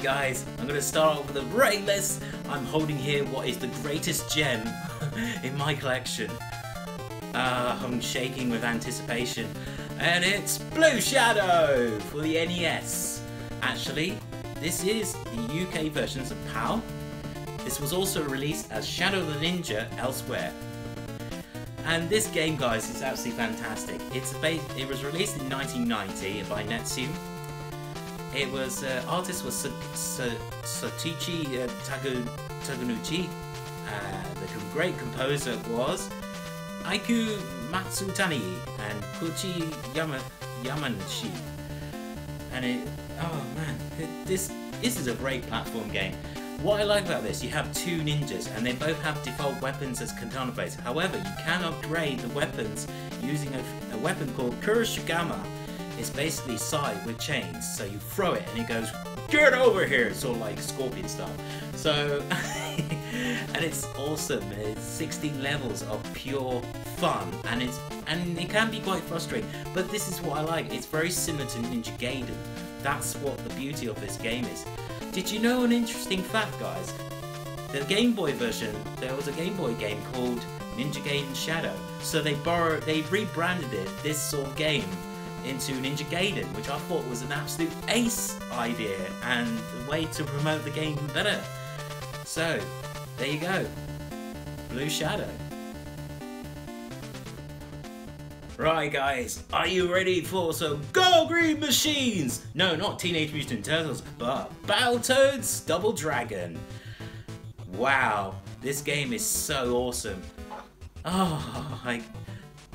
guys, I'm going to start off with a raid list. I'm holding here what is the greatest gem in my collection. I'm shaking with anticipation. And it's Blue Shadow for the NES. Actually, this is the UK versions of PAL. This was also released as Shadow the Ninja elsewhere. And this game, guys, is absolutely fantastic. It was released in 1990 by Netsu. It was artist was Satoshi Taguchi. The great composer was Aiku Matsutani and Koichi Yamanashi. And oh man, this is a great platform game. What I like about this, you have two ninjas and they both have default weapons as katana blades. However, you can upgrade the weapons using a weapon called Kurashigama. It's basically side with chains, so you throw it and it goes, "Get over here!" sort of like Scorpion style. So, and it's awesome. It's 16 levels of pure fun, and it can be quite frustrating. But this is what I like. It's very similar to Ninja Gaiden. That's what the beauty of this game is. Did you know an interesting fact, guys? The Game Boy version, there was a Game Boy game called Ninja Gaiden Shadow. So they rebranded this sort of game into Ninja Gaiden, which I thought was an absolute ace idea and a way to promote the game better. So, there you go. Blue Shadow. Right guys, are you ready for some Go Green Machines? No, not Teenage Mutant Turtles, but Battletoads Double Dragon. Wow, this game is so awesome. Oh,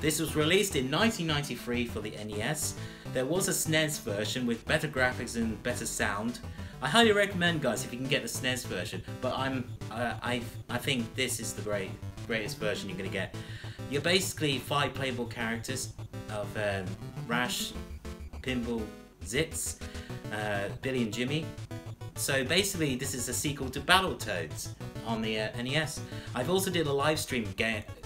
this was released in 1993 for the NES. There was a SNES version with better graphics and better sound. I highly recommend, guys, if you can get the SNES version, but I think this is the greatest version you're going to get. You're basically 5 playable characters of Rash, Pinball, Zitz, Billy and Jimmy. So basically this is a sequel to Battletoads on the NES. I've also did a live stream,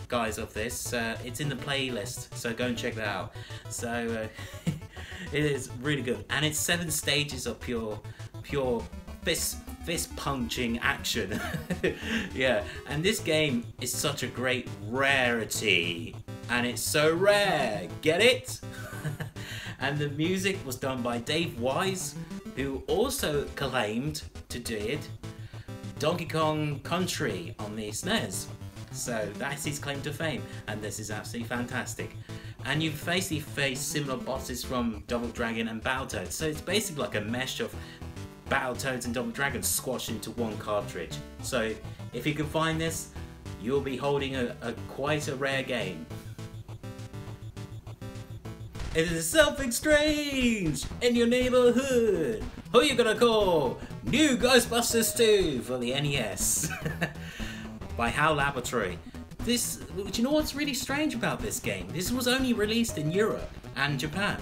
guys, of this. It's in the playlist, so go and check that out. So it is really good, and it's 7 stages of pure fist punching action. Yeah, and this game is such a great rarity, and it's so rare, get it? And the music was done by Dave Wise, who also claimed to did Donkey Kong Country on the SNES. So that's his claim to fame, and this is absolutely fantastic. And you basically face similar bosses from Double Dragon and Battletoads, so it's basically like a mesh of Battletoads and Double Dragon squashed into one cartridge. So if you can find this, you'll be holding quite a rare game. It is something strange in your neighborhood. Who you gonna call? New Ghostbusters 2 for the NES. By HAL Laboratory. Do you know what's really strange about this game? This was only released in Europe and Japan.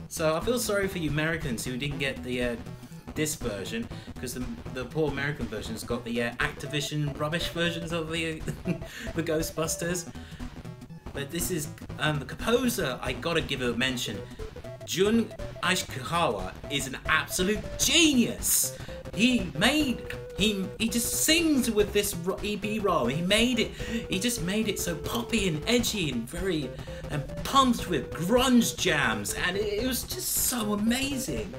So I feel sorry for you Americans who didn't get this version, because the poor American version's got the Activision rubbish versions of the the Ghostbusters. But this is the composer. I gotta give a mention. Jun Ishikawa is an absolute genius. He just sings with this EB-ROM. He just made it so poppy and edgy and very pumped with grunge jams, and it was just so amazing.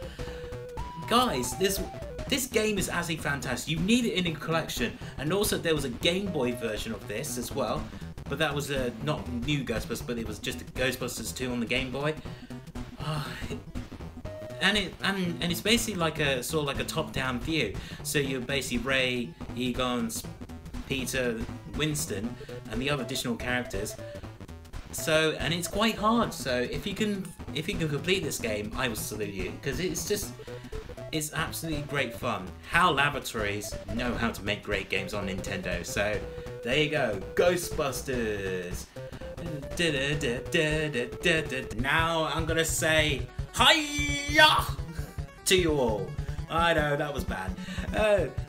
Guys, this game is absolutely fantastic. You need it in your collection. And also there was a Game Boy version of this as well, but that was not new Ghostbusters, but it was just Ghostbusters 2 on the Game Boy. And it's basically like a sort of like a top-down view. So you're basically Ray, Egon, Peter, Winston, and the other additional characters. So, and it's quite hard. So if you can complete this game, I will salute you, because it's absolutely great fun. HAL Laboratories know how to make great games on Nintendo. So there you go, Ghostbusters. Now I'm gonna say hiya to you all. I know, that was bad.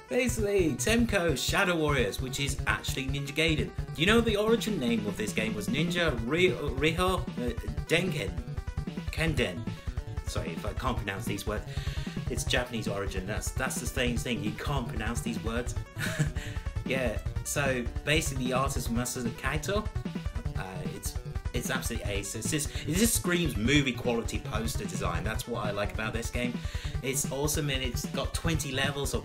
Basically, Temco Shadow Warriors, which is actually Ninja Gaiden. Do you know the origin name of this game was Ninja Riho Kenden. Sorry if I can't pronounce these words. it's Japanese origin. That's the same thing. You can't pronounce these words. Yeah. So basically, the artist Masaru Kaito. It's absolutely ace. It just screams movie quality poster design. That's what I like about this game. It's awesome, and it's got 20 levels of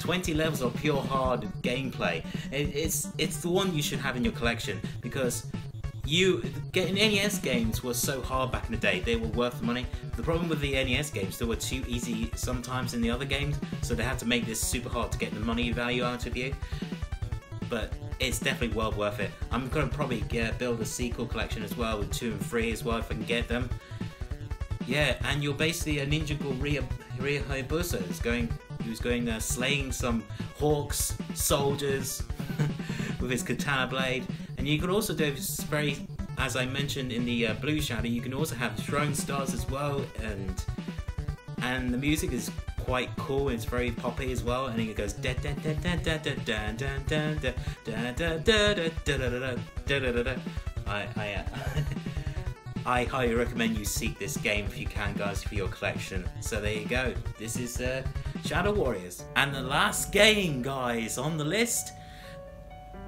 20 levels of pure hard gameplay. It's the one you should have in your collection, because getting NES games was so hard back in the day. They were worth the money. The problem with the NES games, they were too easy sometimes in the other games, so they had to make this super hard to get the money value out of you. But it's definitely well worth it. I'm gonna probably build a sequel collection as well with 2 and 3 as well if I can get them. Yeah, and you're basically a ninja called Ryo Hayabusa who's going slaying some hawks, soldiers with his katana blade. And you can also do very, as I mentioned in the Blue Shadow, you can also have throwing stars as well, and the music is quite cool. It's very poppy as well, and it goes I highly recommend you seek this game if you can, guys, for your collection. So there you go. This is Shadow Warriors. And the last game, guys, on the list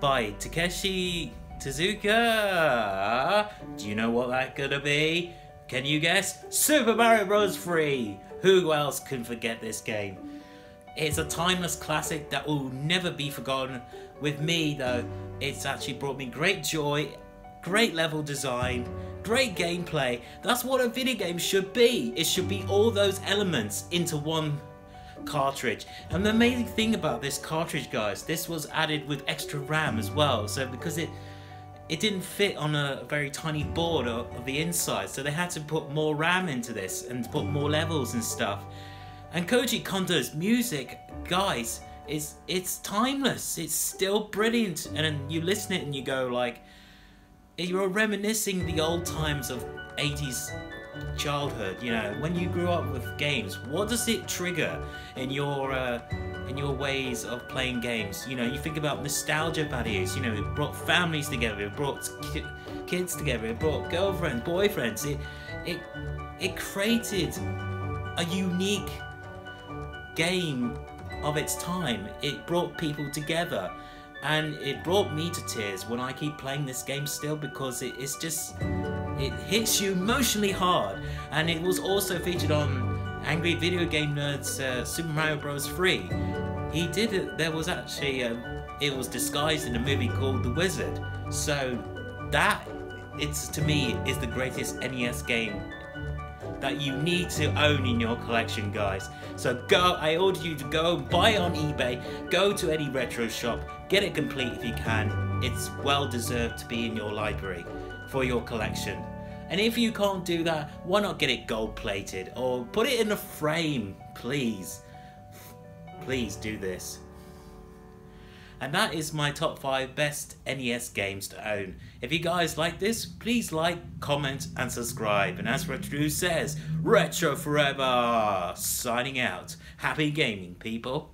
by Takeshi Tezuka. Do you know what that's gonna be? Can you guess? Super Mario Bros. 3. Who else can forget this game? It's a timeless classic that will never be forgotten. With me, though, it's actually brought me great joy, great level design, great gameplay. That's what a video game should be. It should be all those elements into one cartridge. And the amazing thing about this cartridge, guys, this was added with extra RAM as well. So because it didn't fit on a very tiny board of the inside, so they had to put more RAM into this and put more levels and stuff. And Koji Kondo's music, guys, it's timeless. It's still brilliant, and then you listen it and you go like, you're reminiscing the old times of 80s childhood. You know, when you grew up with games, what does it trigger in your ways of playing games? You know, you think about nostalgia values. You know, it brought families together, it brought kids together, it brought girlfriends, boyfriends. It created a unique game of its time. It brought people together, and it brought me to tears when I keep playing this game still, because it hits you emotionally hard. And it was also featured on Angry Video Game Nerd's Super Mario Bros. 3. He did it. There was actually it was disguised in a movie called The Wizard. So that, to me, is the greatest NES game that you need to own in your collection, guys. So I order you to go buy it on eBay, go to any retro shop, get it complete if you can. It's well deserved to be in your library for your collection. And if you can't do that, why not get it gold plated or put it in a frame, please. Please do this. And that is my top 5 best NES games to own. If you guys like this, please like, comment and subscribe. And as Retrodude says, Retro Forever! Signing out. Happy gaming, people.